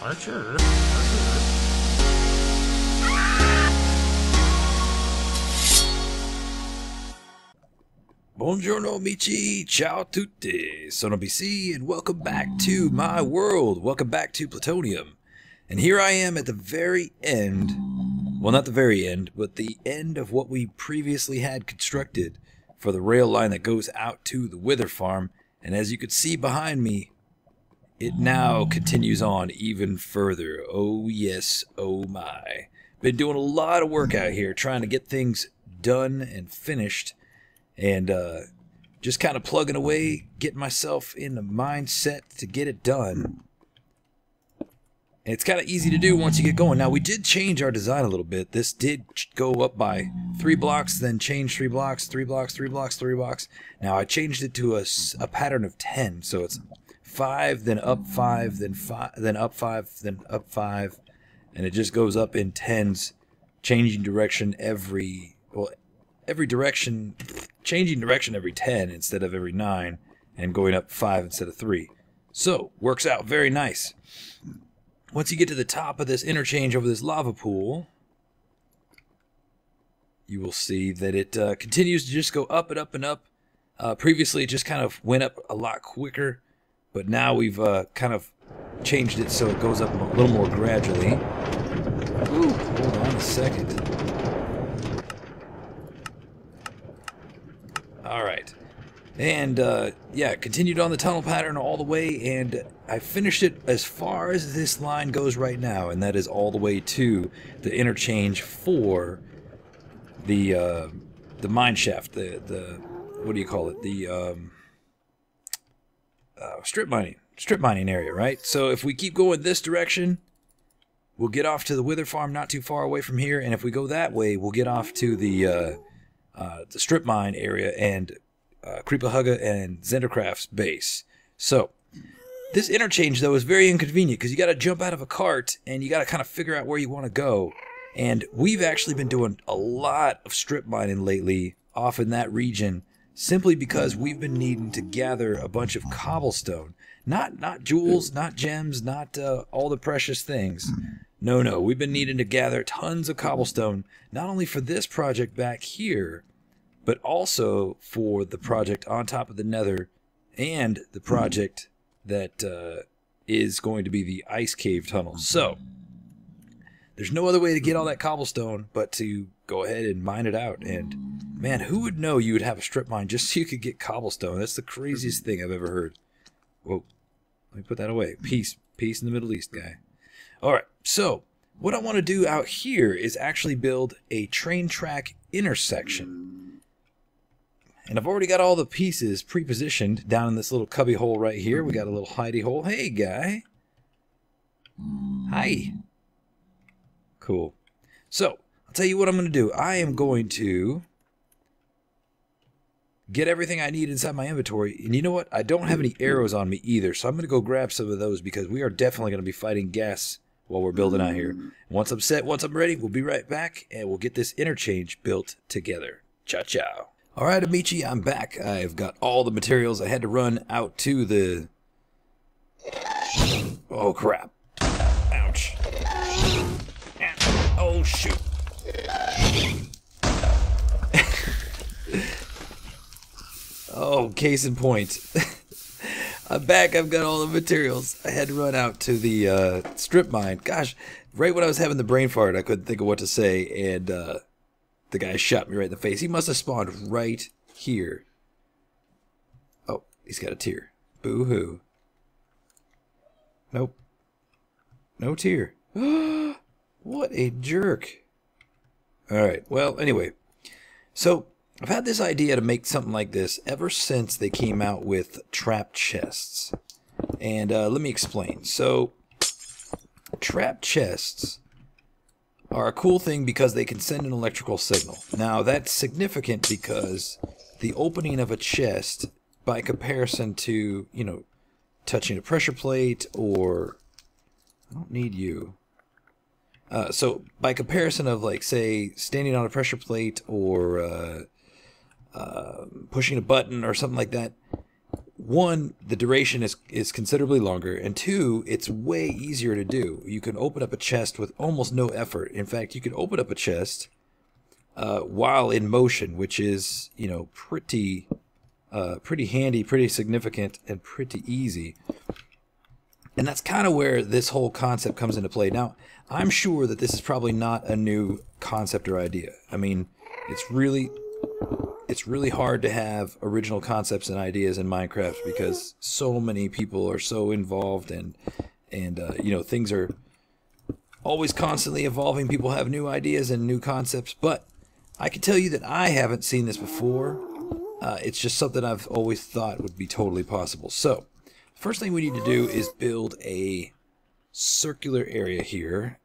that's good. That's good. Buongiorno amici, ciao tutti, sono BC, and welcome back to my world. Welcome back to Plutonium. And here I am at the very end, well not the very end, but the end of what we previously had constructed for the rail line that goes out to the Wither Farm. And as you can see behind me, it now continues on even further. Oh yes, oh my. Been doing a lot of work out here trying to get things done and finished. And just kind of plugging away, getting myself in the mindset to get it done. And it's kind of easy to do once you get going. Now, we did change our design a little bit. This did go up by 3 blocks, then change 3 blocks, 3 blocks, 3 blocks, 3 blocks. Now, I changed it to a pattern of 10. So it's 5, then up 5, then 5, then up 5, then up 5. And it just goes up in 10s, changing direction every direction, changing direction every 10 instead of every 9, and going up 5 instead of 3. So, works out very nice. Once you get to the top of this interchange over this lava pool, you will see that it continues to just go up and up and up. Previously, it just kind of went up a lot quicker, but now we've kind of changed it so it goes up a little more gradually. Ooh, hold on a second. Alright, and yeah, continued on the tunnel pattern all the way, and I finished it as far as this line goes right now, and that is all the way to the interchange for the mine shaft, the what do you call it, the strip mining area, right? So if we keep going this direction, we'll get off to the Wither Farm not too far away from here, and if we go that way, we'll get off to the strip mine area and Creepahugga and Zendercraft's base. So this interchange though is very inconvenient because you got to jump out of a cart and you got to kind of figure out where you want to go. And we've actually been doing a lot of strip mining lately off in that region simply because we've been needing to gather a bunch of cobblestone. Not jewels, not gems, not all the precious things. No, we've been needing to gather tons of cobblestone, not only for this project back here, but also for the project on top of the Nether and the project that is going to be the ice cave tunnel. So, there's no other way to get all that cobblestone but to go ahead and mine it out. And, man, who would know you would have a strip mine just so you could get cobblestone? That's the craziest thing I've ever heard. Whoa, let me put that away. Peace in the Middle East, guy. Alright, so, what I want to do out here is actually build a train track intersection. And I've already got all the pieces pre-positioned down in this little cubby hole right here. We got a little hidey hole. Hey, guy. Hi. Cool. So, I'll tell you what I'm going to do. I am going to get everything I need inside my inventory. And you know what? I don't have any arrows on me either. So I'm going to go grab some of those because we are definitely going to be fighting gas while we're building out here. Once I'm set, once I'm ready, we'll be right back and we'll get this interchange built together. Ciao, ciao. Alright, amici, I'm back. I've got all the materials. I had to run out to the... Oh, crap. Ouch. Oh, shoot. Oh, case in point. I'm back. I've got all the materials. I had to run out to the strip mine. Gosh, right when I was having the brain fart, I couldn't think of what to say, and the guy shot me right in the face. He must have spawned right here. Oh, he's got a tear. Boo-hoo. Nope. No tear. What a jerk. Alright, well, anyway. So, I've had this idea to make something like this ever since they came out with trap chests. And let me explain. So, trap chests are a cool thing because they can send an electrical signal. Now, that's significant because the opening of a chest, by comparison to, you know, touching a pressure plate or... I don't need you. So, by comparison of, like, say, standing on a pressure plate or pushing a button or something like that, one, the duration is considerably longer, and two, it's way easier to do. You can open up a chest with almost no effort. In fact, you can open up a chest while in motion, which is, you know, pretty handy, pretty significant, and pretty easy. And that's kind of where this whole concept comes into play. Now, I'm sure that this is probably not a new concept or idea. I mean, it's really hard to have original concepts and ideas in Minecraft because so many people are so involved, and you know, things are always constantly evolving. People have new ideas and new concepts, but I can tell you that I haven't seen this before. It's just something I've always thought would be totally possible. So, first thing we need to do is build a circular area here.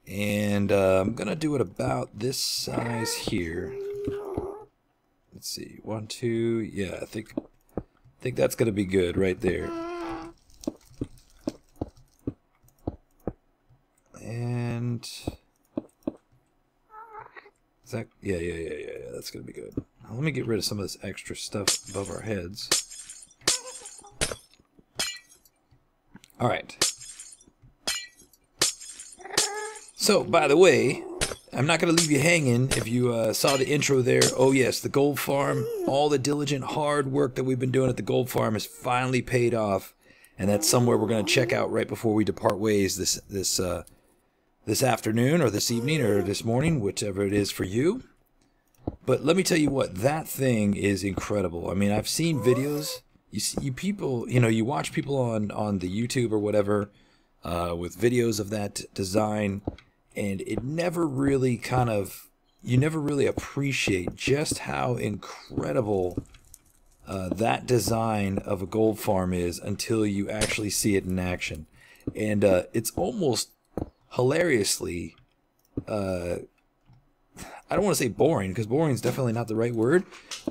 And I'm going to do it about this size here. Let's see, 1, 2, yeah, I think that's going to be good right there. And is that, yeah, that's going to be good. Now, let me get rid of some of this extra stuff above our heads. All right. So, by the way, I'm not going to leave you hanging if you saw the intro there. Oh yes, the gold farm, all the diligent hard work that we've been doing at the gold farm has finally paid off. And that's somewhere we're going to check out right before we depart ways this afternoon or this evening or this morning, whichever it is for you. But let me tell you what, that thing is incredible. I mean, I've seen videos. You people, you know, you watch people on the YouTube or whatever with videos of that design, and it never really you never really appreciate just how incredible that design of a gold farm is until you actually see it in action. And it's almost hilariously, I don't want to say boring, because boring is definitely not the right word,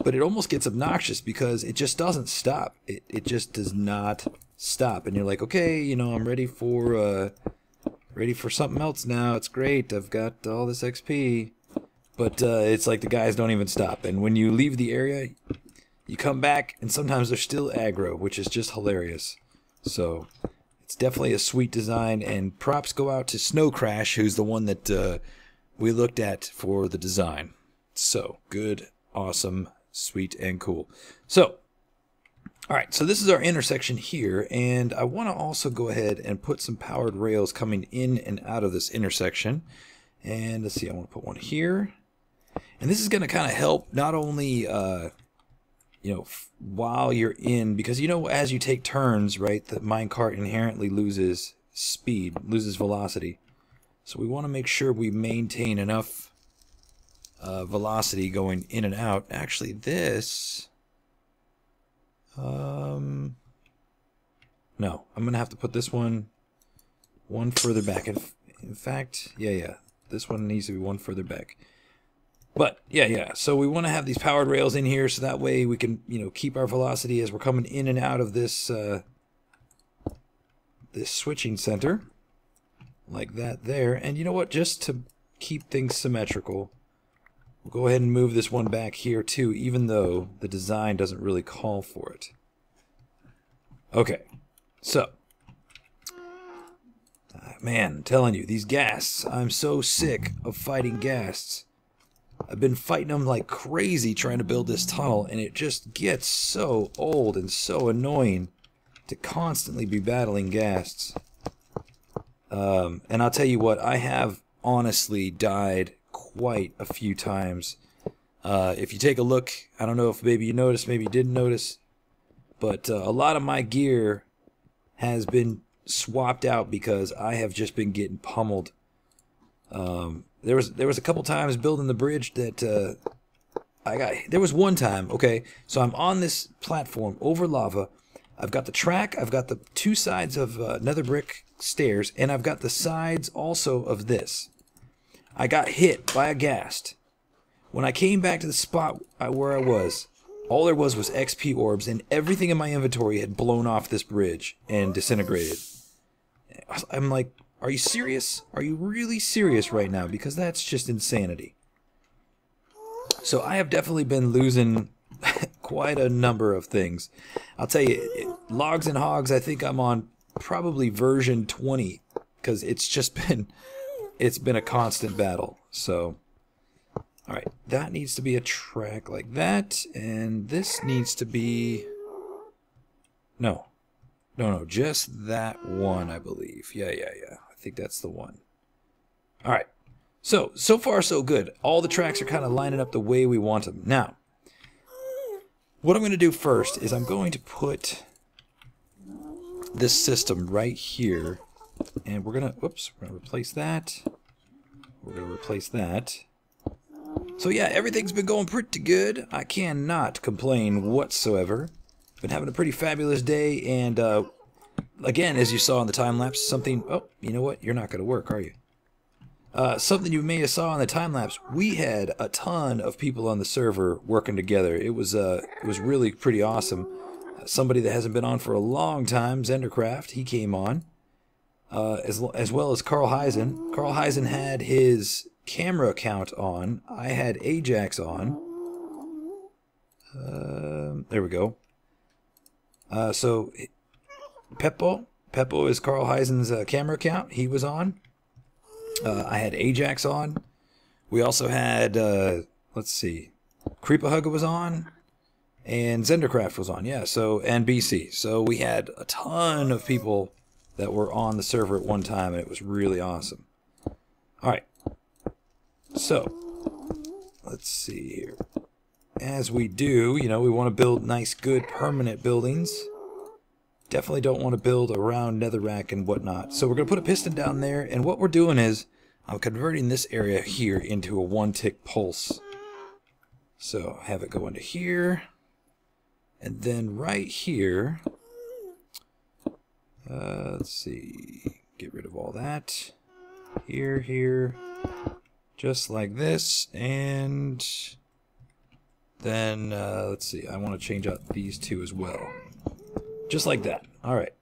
but it almost gets obnoxious because it just doesn't stop. It just does not stop. And you're like, okay, you know, I'm ready for something else now. It's great. I've got all this XP. But it's like the guys don't even stop. And when you leave the area, you come back, and sometimes they're still aggro, which is just hilarious. So it's definitely a sweet design, and props go out to Snow Crash, who's the one that we looked at for the design. So good, awesome, sweet, and cool. So, all right, so this is our intersection here, and I want to also go ahead and put some powered rails coming in and out of this intersection. And let's see, I want to put one here. And this is going to kind of help not only, you know, while you're in, because, you know, as you take turns, right, the minecart inherently loses speed, loses velocity. So we want to make sure we maintain enough velocity going in and out. Actually, this... no, I'm going to have to put this one further back. In fact, yeah, this one needs to be one further back. But, yeah, so we want to have these powered rails in here so that way we can, you know, keep our velocity as we're coming in and out of this, this switching center. Like that there. And you know what, just to keep things symmetrical, we'll go ahead and move this one back here too, even though the design doesn't really call for it. Okay, so, man, I'm telling you, these ghasts, I'm so sick of fighting ghasts. I've been fighting them like crazy trying to build this tunnel, and it just gets so old and so annoying to constantly be battling ghasts. And I'll tell you what, I have honestly died quite a few times. If you take a look, I don't know if maybe you noticed, maybe you didn't notice, but a lot of my gear has been swapped out because I have just been getting pummeled. There was a couple times building the bridge that there was one time, okay, so I'm on this platform over lava. I've got the track, I've got the two sides of nether brick stairs, and I've got the sides also of this. I got hit by a ghast. When I came back to the spot where I was, all there was XP orbs, and everything in my inventory had blown off this bridge and disintegrated. I'm like, are you serious? Are you really serious right now? Because that's just insanity. So I have definitely been losing quite a number of things. I'll tell you, Logs and Hogs, I think I'm on probably version 20, because it's been a constant battle. So, all right, that needs to be a track like that, and this needs to be, no, just that one, I believe. Yeah, I think that's the one. All right, so far so good. All the tracks are kind of lining up the way we want them. Now, what I'm going to do first is I'm going to put this system right here, and we're going to replace that. We're going to replace that. So yeah, everything's been going pretty good. I cannot complain whatsoever. Been having a pretty fabulous day, and again, as you saw in the time lapse, something. Oh, you know what? You're not going to work, are you? Something you may have saw in the time lapse. We had a ton of people on the server working together. It was really pretty awesome. Somebody that hasn't been on for a long time, Zendercraft, he came on, as well as Carl Heisen. Carl Heisen had his camera account on. I had Ajax on. There we go. So Peppo is Carl Heisen's camera account. He was on. I had Ajax on. We also had let's see, Creepahugga was on, and Zendercraft was on. Yeah. So, and BC. So we had a ton of people that were on the server at one time, and it was really awesome. All right. So, let's see here. As we do, you know, we want to build nice, good, permanent buildings. Definitely don't want to build around netherrack and whatnot. So we're going to put a piston down there, and what we're doing is I'm converting this area here into a one-tick pulse. So have it go into here, and then right here, let's see, get rid of all that. Here. Just like this, and then, let's see, I want to change out these two as well. Just like that. Alright.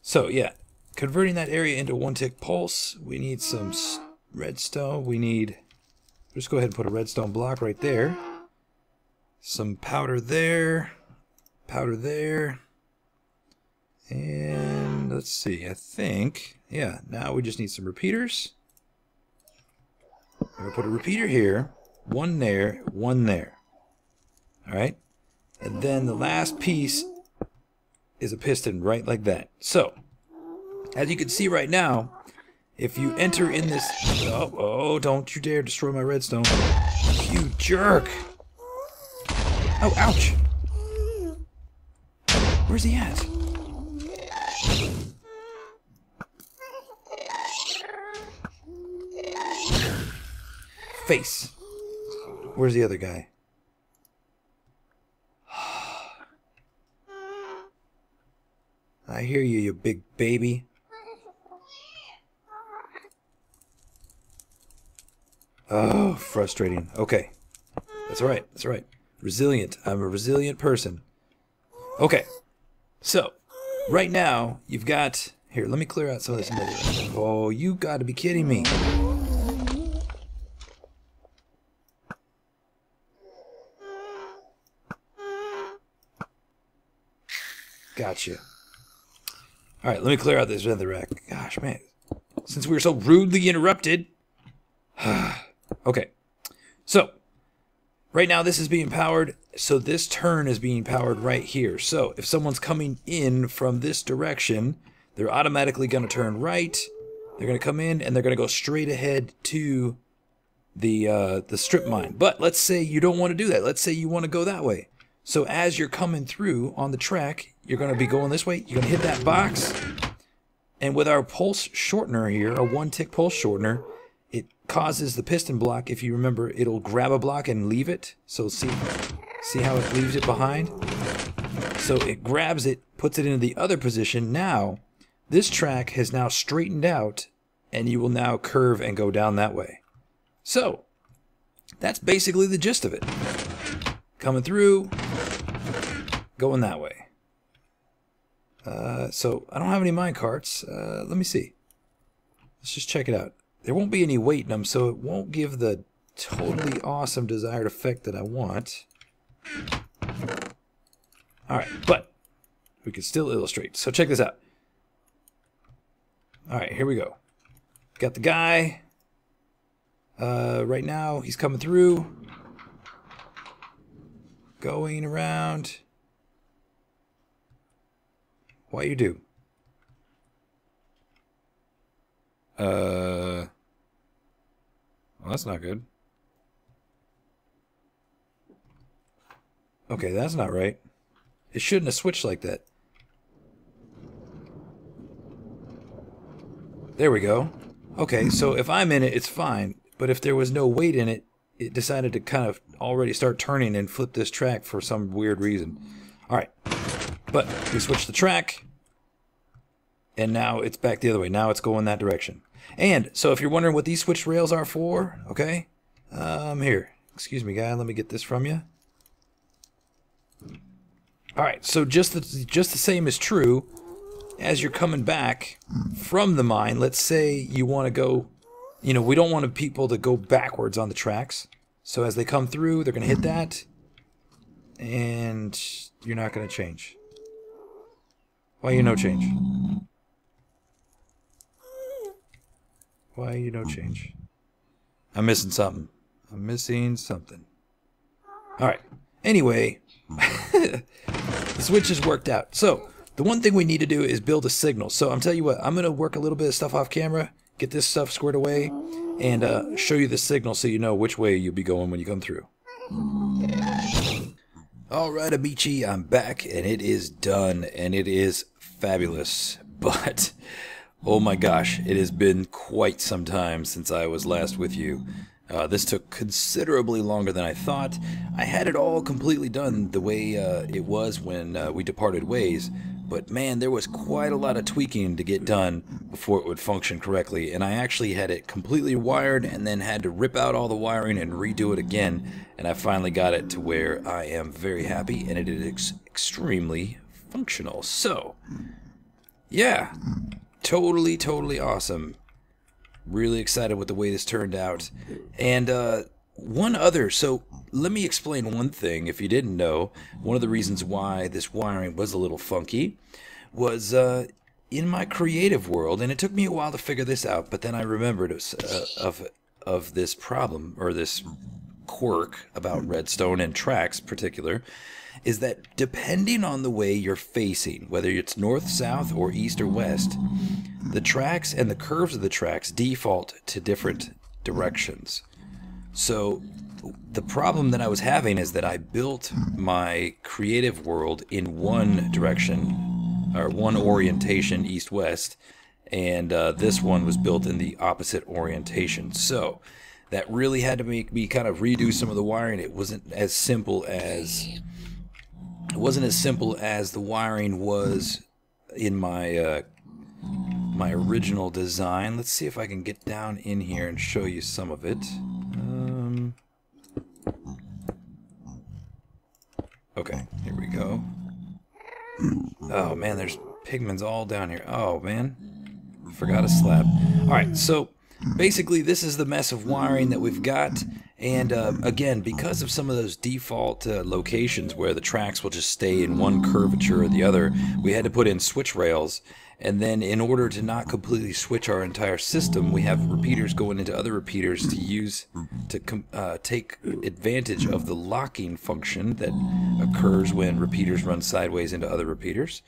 So, yeah, converting that area into one-tick pulse, we need some redstone. Just go ahead and put a redstone block right there. Some powder there. And, let's see, I think, yeah, now we just need some repeaters. I'm going to put a repeater here, one there, one there. Alright? And then the last piece is a piston right like that. So, as you can see right now, if you enter in this... Oh, don't you dare destroy my redstone. You jerk! Oh, ouch! Where's he at? Face. Where's the other guy? I hear you, you big baby. Oh, frustrating. Okay. That's all right. That's all right. Resilient. I'm a resilient person. Okay. So, right now, you've got... Here, let me clear out some of this netherrack. Oh, you got to be kidding me. Gotcha. Alright, let me clear out this netherrack. Gosh, man. Since we were so rudely interrupted. Okay. So, right now this is being powered. So this turn is being powered right here. So, if someone's coming in from this direction, they're automatically going to turn right. They're going to come in and they're going to go straight ahead to the strip mine. But let's say you don't want to do that. Let's say you want to go that way. So as you're coming through on the track, you're going to be going this way. You're going to hit that box. And with our pulse shortener here, a one-tick pulse shortener, it causes the piston block, if you remember, it'll grab a block and leave it. So see how it leaves it behind? So it grabs it, puts it into the other position. Now, this track has now straightened out, and you will now curve and go down that way. So, that's basically the gist of it. Coming through, going that way. So, I don't have any minecarts. Let me see. Let's just check it out. There won't be any weight in them, so it won't give the totally awesome desired effect that I want. Alright, but we can still illustrate. So check this out. Alright, here we go. Got the guy. Right now, he's coming through. Going around. What you do? Well, that's not good. Okay, that's not right. It shouldn't have switched like that. There we go. Okay, so if I'm in it, it's fine. But if there was no weight in it, it decided to kind of already start turning and flip this track for some weird reason. Alright. But we switched the track. And now it's back the other way. Now it's going that direction. And so if you're wondering what these switched rails are for, okay? Here. Excuse me, guy. Let me get this from you. Alright, so just the same is true as you're coming back from the mine. Let's say you want to go, you know, we don't want people to go backwards on the tracks. So as they come through, they're going to hit that, and you're not going to change. Why you no change? Why you no change? I'm missing something. I'm missing something. Alright, anyway, the switch has worked out. So, the one thing we need to do is build a signal. So I'm telling you what, I'm going to work a little bit of stuff off camera, get this stuff squared away, and show you the signal so you know which way you'll be going when you come through. Alright, Amici, I'm back, and it is done, and it is fabulous. But, oh my gosh, it has been quite some time since I was last with you. This took considerably longer than I thought. I had it all completely done the way it was when we departed ways. But man, there was quite a lot of tweaking to get done before it would function correctly, and I actually had it completely wired and then had to rip out all the wiring and redo it again, and I finally got it to where I am very happy, and it is extremely functional. So, yeah, totally awesome. Really excited with the way this turned out. And one other, so let me explain one thing. If you didn't know, one of the reasons why this wiring was a little funky was in my creative world, and it took me a while to figure this out, but then I remembered of this problem, or this quirk about redstone and tracks in particular, is that depending on the way you're facing, whether it's north, south, or east or west, the tracks and the curves of the tracks default to different directions. So the problem that I was having is that I built my creative world in one direction, or one orientation, east-west, and this one was built in the opposite orientation. So that really had to make me kind of redo some of the wiring. It wasn't as simple as the wiring was in my my original design. Let's see if I can get down in here and show you some of it. Okay, here we go. Oh man, there's pigments all down here. Oh man, forgot a slab. Alright, so basically this is the mess of wiring that we've got, and again, because of some of those default locations where the tracks will just stay in one curvature or the other, we had to put in switch rails. And then in order to not completely switch our entire system, we have repeaters going into other repeaters to take advantage of the locking function that occurs when repeaters run sideways into other repeaters.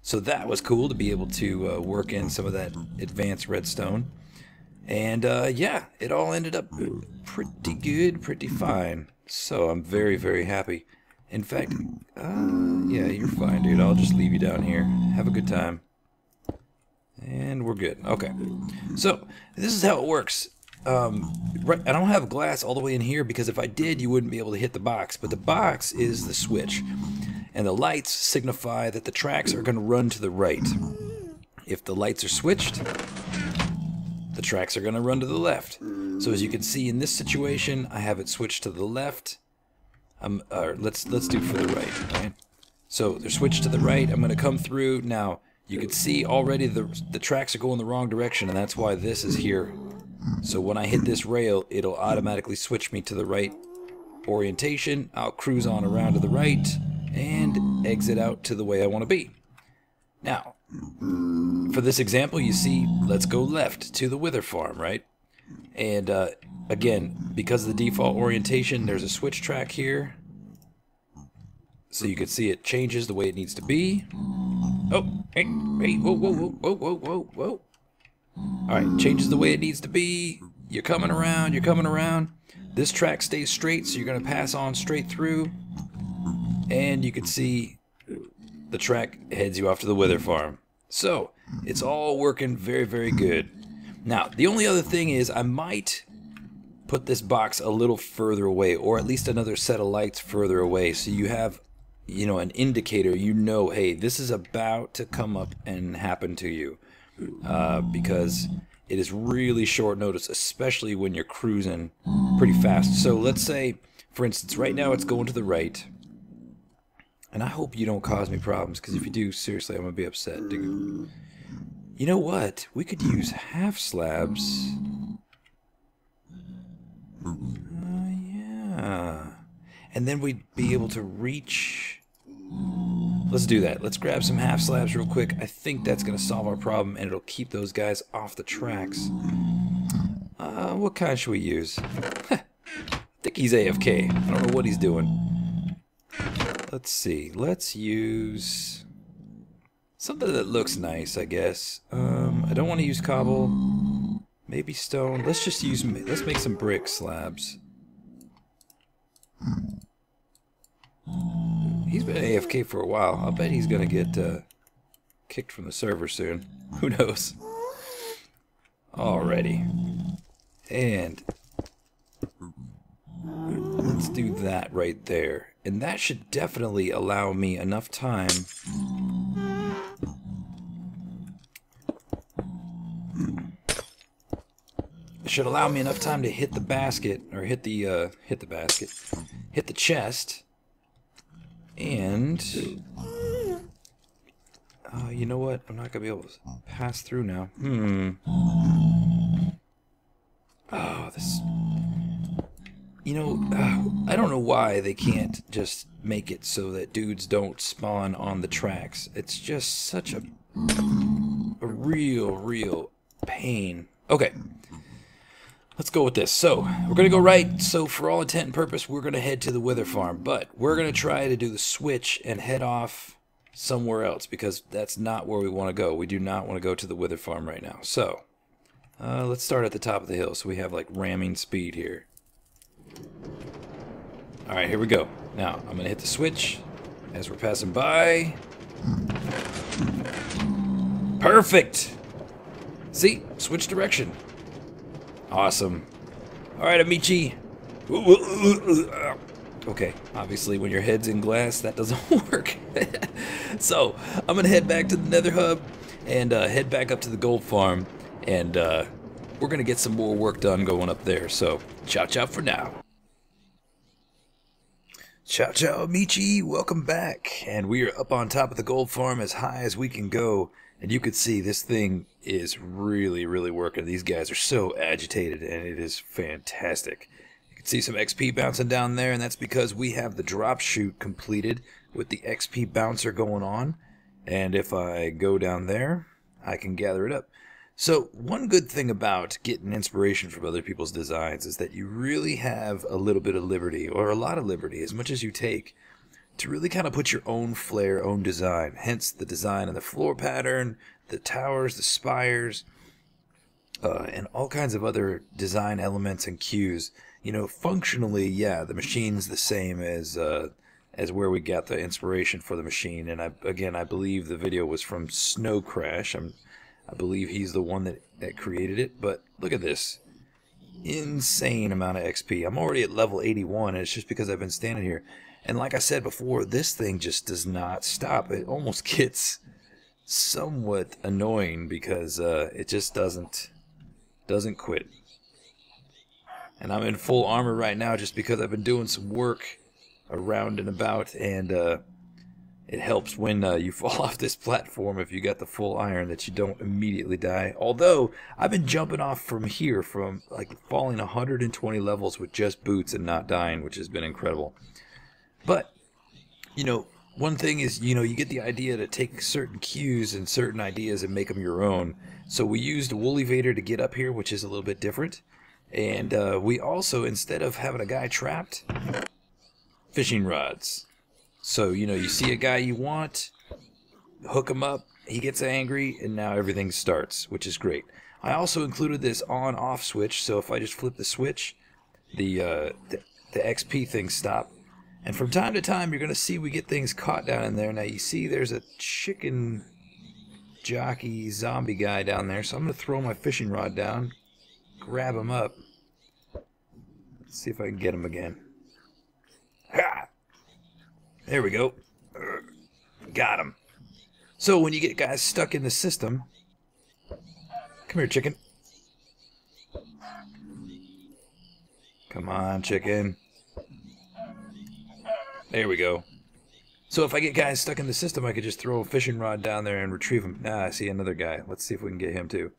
So that was cool to be able to work in some of that advanced redstone. And yeah, it all ended up pretty good, pretty fine. So I'm very happy. In fact, yeah, you're fine, dude. I'll just leave you down here. Have a good time. And we're good. Okay. So, this is how it works. Right, I don't have glass all the way in here because if I did, you wouldn't be able to hit the box. But the box is the switch. And the lights signify that the tracks are going to run to the right. If the lights are switched, the tracks are going to run to the left. So as you can see in this situation, I have it switched to the left. Let's do for the right. So they're switched to the right. I'm going to come through now. You can see already the tracks are going the wrong direction, and that's why this is here. So when I hit this rail, it'll automatically switch me to the right orientation, I'll cruise on around to the right and exit out to the way I want to be. Now, for this example, you see, let's go left to the Wither Farm, right? And again, because of the default orientation, there's a switch track here. So you can see it changes the way it needs to be. Oh, hey, whoa, whoa, whoa, whoa, whoa, whoa, whoa. Alright, changes the way it needs to be. You're coming around, you're coming around. This track stays straight, so you're going to pass on straight through. And you can see the track heads you off to the Wither Farm. So, it's all working very, very good. Now, the only other thing is I might put this box a little further away, or at least another set of lights further away, so you have, you know, an indicator. You know, hey, this is about to come up and happen to you, because it is really short notice, especially when you're cruising pretty fast. So let's say, for instance, right now it's going to the right, and I hope you don't cause me problems, because if you do, seriously, I'm gonna be upset, dude. You know what? We could use half slabs. Yeah. And then we'd be able to reach. Let's do that. Let's grab some half slabs real quick. I think that's going to solve our problem, and it'll keep those guys off the tracks. What kind should we use? I think he's AFK. I don't know what he's doing. Let's see. Let's use something that looks nice, I guess. I don't want to use cobble. Maybe stone. Let's just use. Let's make some brick slabs. He's been AFK for a while. I'll bet he's gonna get kicked from the server soon. Who knows? Alrighty. And let's do that right there. And that should definitely allow me enough time. It should allow me enough time to hit the basket, or hit the chest. And you know what? I'm not gonna be able to pass through now. Oh, this. You know, I don't know why they can't just make it so that dudes don't spawn on the tracks. It's just such a real pain. Okay. Let's go with this. So, we're going to go right. So, for all intent and purpose, we're going to head to the Wither Farm. But, we're going to try to do the switch and head off somewhere else, because that's not where we want to go. We do not want to go to the Wither Farm right now. So, let's start at the top of the hill so we have, like, ramming speed here. Alright, here we go. Now, I'm going to hit the switch as we're passing by. Perfect! See? Switch direction. Awesome. Alright, Amici. Okay, obviously when your head's in glass, that doesn't work. So, I'm going to head back to the Nether Hub and head back up to the gold farm. And we're going to get some more work done going up there. So, ciao for now. Ciao, Amici. Welcome back. And we are up on top of the gold farm as high as we can go. And you can see this thing is really working. These guys are so agitated, and it is fantastic. You can see some XP bouncing down there, and that's because we have the drop chute completed with the XP bouncer going on. And if I go down there, I can gather it up. So one good thing about getting inspiration from other people's designs is that you really have a little bit of liberty, or a lot of liberty, as much as you take, to really kind of put your own flair, own design. Hence the design of the floor pattern, the towers, the spires, and all kinds of other design elements and cues. You know, functionally, yeah, the machine's the same as where we got the inspiration for the machine. And I believe the video was from Snow Crash. I believe he's the one that created it. But look at this. Insane amount of XP. I'm already at level 81, and it's just because I've been standing here. And like I said before, this thing just does not stop. It almost gets somewhat annoying because it just doesn't quit. And I'm in full armor right now just because I've been doing some work around and about, and it helps when you fall off this platform if you got the full iron that you don't immediately die. Although, I've been jumping off from here from like falling 120 levels with just boots and not dying, which has been incredible. But, you know, one thing is, you know, you get the idea to take certain cues and certain ideas and make them your own. So we used Woolly Vader to get up here, which is a little bit different. And we also, instead of having a guy trapped, fishing rods. So, you know, you see a guy you want, hook him up, he gets angry, and now everything starts, which is great. I also included this on-off switch, so if I just flip the switch, the XP things stop. And from time to time, you're going to see we get things caught down in there. Now, you see there's a chicken jockey zombie guy down there, so I'm going to throw my fishing rod down, grab him up. Let's see if I can get him again. Ha! There we go. Got him. So when you get guys stuck in the system, come here, chicken. Come on, chicken. There we go. So if I get guys stuck in the system, I could just throw a fishing rod down there and retrieve them. Ah, I see another guy. Let's see if we can get him too.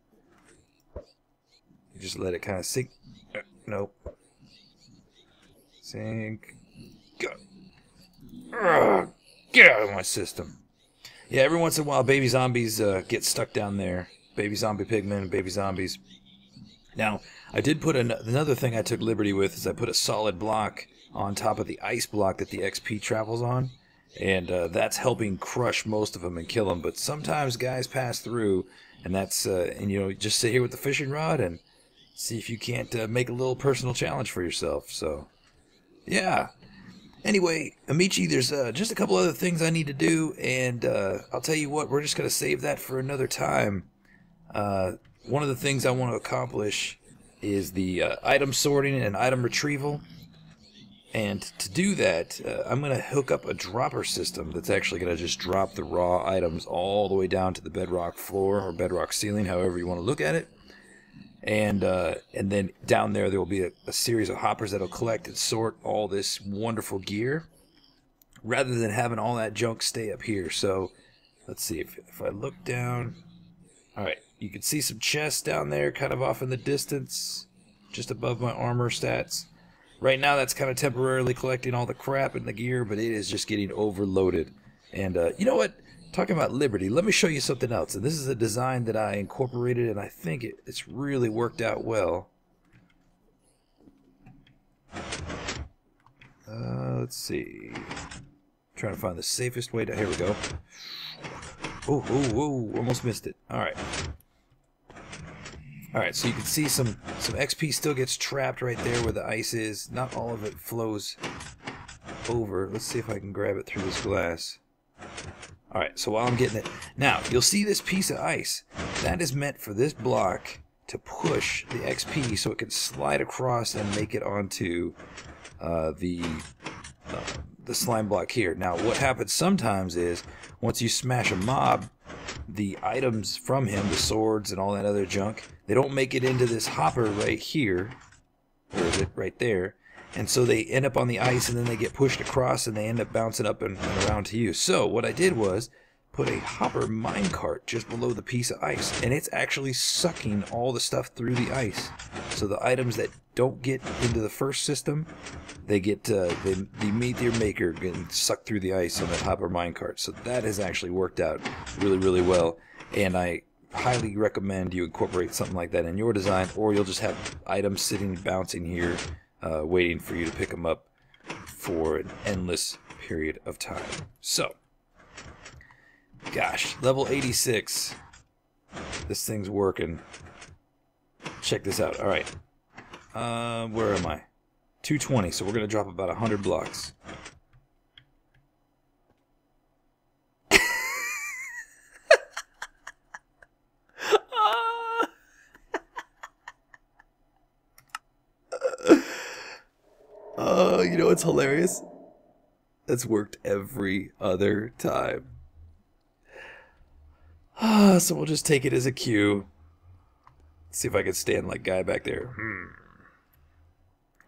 You just let it kind of sink. Nope. Sink. Go. Ugh, get out of my system. Yeah, every once in a while, baby zombies get stuck down there. Baby zombie pigmen, baby zombies. Now, I did put another thing I took liberty with is I put a solid block on top of the ice block that the XP travels on. And that's helping crush most of them and kill them. But sometimes guys pass through, and that's, and you know, just sit here with the fishing rod and see if you can't make a little personal challenge for yourself. So, yeah. Anyway, Amici, there's just a couple other things I need to do, and I'll tell you what, we're just going to save that for another time. One of the things I want to accomplish is the item sorting and item retrieval. And to do that, I'm going to hook up a dropper system that's actually going to just drop the raw items all the way down to the bedrock floor or bedrock ceiling, however you want to look at it. And then down there will be a series of hoppers that'll collect and sort all this wonderful gear, rather than having all that junk stay up here. So let's see if I look down. All right, you can see some chests down there, kind of off in the distance, just above my armor stats. Right now, that's kind of temporarily collecting all the crap and the gear, but it is just getting overloaded. And you know what? Talking about Liberty, let me show you something else. And this is a design that I incorporated, and I think it's really worked out well. Let's see. Trying to find the safest way to... Here we go. Oh, almost missed it. Alright. Alright, so you can see some XP still gets trapped right there where the ice is. Not all of it flows over. Let's see if I can grab it through this glass. Alright, so while I'm getting it... Now, you'll see this piece of ice. That is meant for this block to push the XP so it can slide across and make it onto the slime block here. Now, what happens sometimes is, once you smash a mob, the items from him, the swords and all that other junk, they don't make it into this hopper right here. Where is it? Right there. And so they end up on the ice, and then they get pushed across, and they end up bouncing up and around to you. So what I did was put a hopper minecart just below the piece of ice, and it's actually sucking all the stuff through the ice. So the items that don't get into the first system, they get they meet their maker getting sucked through the ice on that hopper minecart. So that has actually worked out really, really well, and I highly recommend you incorporate something like that in your design, or you'll just have items sitting bouncing here waiting for you to pick them up for an endless period of time. So, gosh, level 86. This thing's working. Check this out. All right. Where am I? 220, so we're going to drop about 100 blocks. You know what's hilarious? That's worked every other time. So we'll just take it as a cue. See if I can stand like guy back there.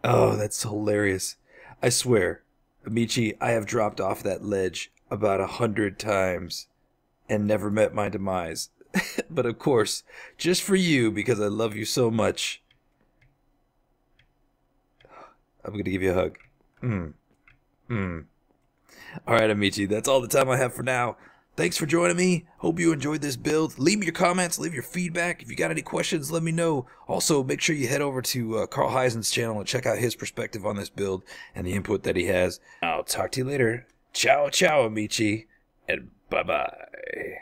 Oh, that's hilarious. I swear, Amici, I have dropped off that ledge about 100 times and never met my demise. But of course, just for you, because I love you so much, I'm going to give you a hug. Alright, Amici, that's all the time I have for now. Thanks for joining me. Hope you enjoyed this build. Leave me your comments, leave your feedback. If you got any questions, let me know. Also, make sure you head over to Carl Heisen's channel and check out his perspective on this build and the input that he has. I'll talk to you later. Ciao, ciao, Amici, and bye-bye.